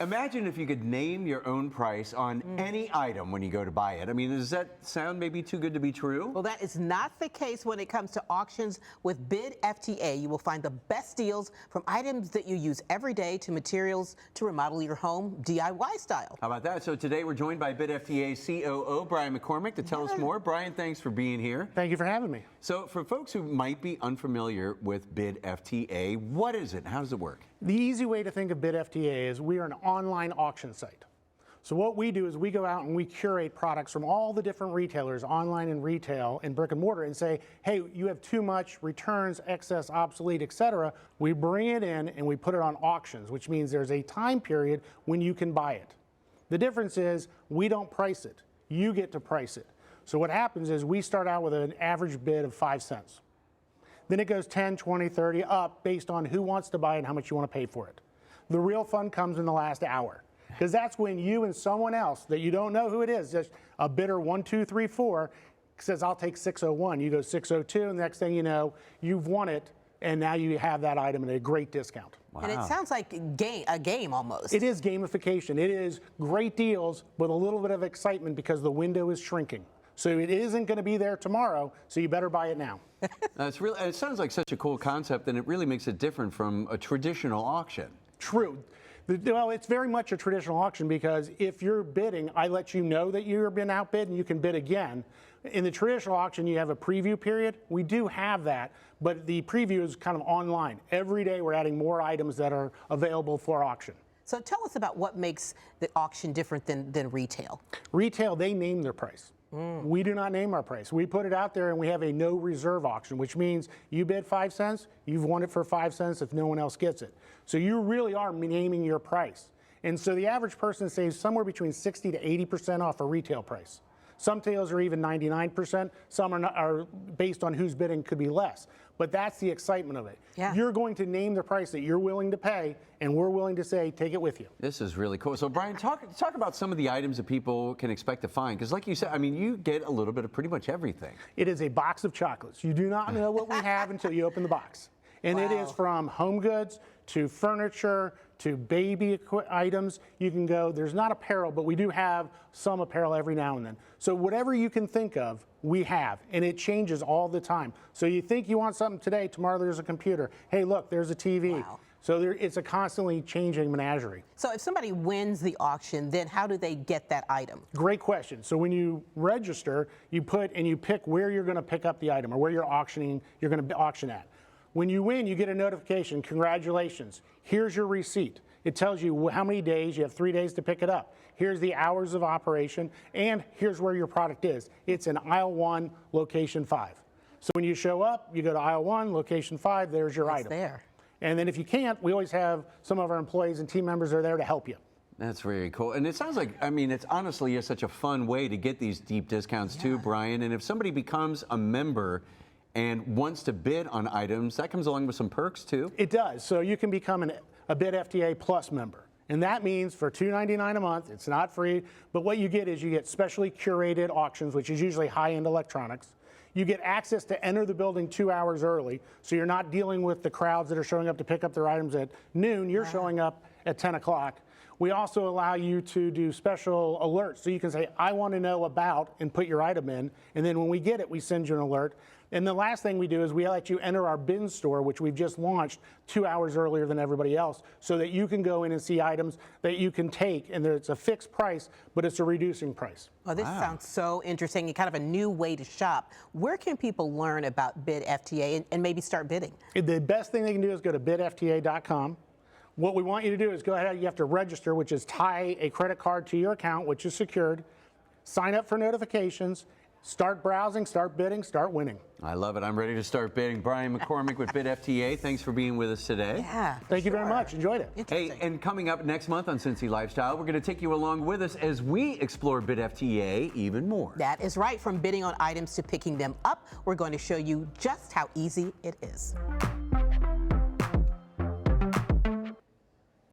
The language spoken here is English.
Imagine if you could name your own price on any item when you go to buy it. I mean, does that sound maybe too good to be true? Well, that is not the case when it comes to auctions with BidFTA. You will find the best deals from items that you use every day to materials to remodel your home DIY style. How about that? So today we're joined by BidFTA COO Brian McCormick to tell us more. Brian, thanks for being here. Thank you for having me. So for folks who might be unfamiliar with BidFTA, what is it? How does it work? The easy way to think of BidFTA is we are an online auction site. So what we do is we go out and we curate products from all the different retailers, online and retail and brick and mortar, and say, hey, you have too much returns, excess, obsolete, etc. We bring it in and we put it on auctions, which means there's a time period when you can buy it. The difference is we don't price it. You get to price it. So what happens is we start out with an average bid of 5 cents. Then it goes 10, 20, 30 up based on who wants to buy it and how much you want to pay for it. The real fun comes in the last hour, because that's when you and someone else that you don't know who it is, just a bidder 1, 2, 3, 4, says, I'll take 601. You go 602, and the next thing you know, you've won it, and now you have that item at a great discount. Wow. And it sounds like a game almost. It is gamification. It is great deals with a little bit of excitement because the window is shrinking. So it isn't going to be there tomorrow, so you better buy it now. It sounds like such a cool concept, and it really makes it different from a traditional auction. True. Well, it's very much a traditional auction because if you're bidding, I let you know that you've been outbid and you can bid again. In the traditional auction, you have a preview period. We do have that, but the preview is kind of online. Every day we're adding more items that are available for auction. So tell us about what makes the auction different than retail. Retail, they name their price. We do not name our price. We put it out there and we have a no reserve auction, which means you bid 5 cents, you've won it for 5 cents if no one else gets it. So you really are naming your price. And so the average person saves somewhere between 60 to 80% off a retail price. Some deals are even 99%. Some are based on who's bidding, could be less. But that's the excitement of it. Yeah. You're going to name the price that you're willing to pay, and we're willing to say, take it with you. This is really cool. So, Brian, talk about some of the items that people can expect to find. Because like you said, I mean, you get a little bit of pretty much everything. It is a box of chocolates. You do not know what we have until you open the box. And wow. It is from home goods to furniture to baby items. You can go, there's not apparel, but we do have some apparel every now and then. So whatever you can think of, we have, and it changes all the time. So you think you want something today, tomorrow there's a computer. Hey, look, there's a TV. Wow. So it's a constantly changing menagerie. So if somebody wins the auction, then how do they get that item? Great question. So when you register, you pick where you're going to pick up the item or where you're going to auction at. When you win, you get a notification. Congratulations. Here's your receipt. It tells you how many days. You have 3 days to pick it up. Here's the hours of operation, and here's where your product is. It's in aisle 1, location 5. So when you show up, you go to aisle 1, location 5. There's your item. There. And then if you can't, we always have some of our employees and team members are there to help you. That's very cool. And it sounds like, I mean, it's honestly such a fun way to get these deep discounts too, Brian. And if somebody becomes a member and wants to bid on items, that comes along with some perks too? It does. So you can become a BidFTA Plus member. And that means for $2.99 a month, it's not free, but what you get is you get specially curated auctions, which is usually high-end electronics. You get access to enter the building 2 hours early, so you're not dealing with the crowds that are showing up to pick up their items at noon. You're showing up at 10 o'clock. We also allow you to do special alerts, so you can say, I want to know about, and put your item in, and then when we get it, we send you an alert. And the last thing we do is we let you enter our bin store, which we've just launched 2 hours earlier than everybody else, so that you can go in and see items that you can take, and it's a fixed price, but it's a reducing price. Well, this sounds so interesting and kind of a new way to shop. Where can people learn about BidFTA and maybe start bidding? The best thing they can do is go to bidfta.com. What we want you to do is go ahead, you have to register, which is tie a credit card to your account, which is secured, sign up for notifications, start browsing, start bidding, start winning. I love it. I'm ready to start bidding. Brian McCormick with BidFTA. Thanks for being with us today. Yeah. Thank you very much. Enjoyed it. Hey, and coming up next month on Cincy Lifestyle, we're going to take you along with us as we explore BidFTA even more. That is right. From bidding on items to picking them up, we're going to show you just how easy it is.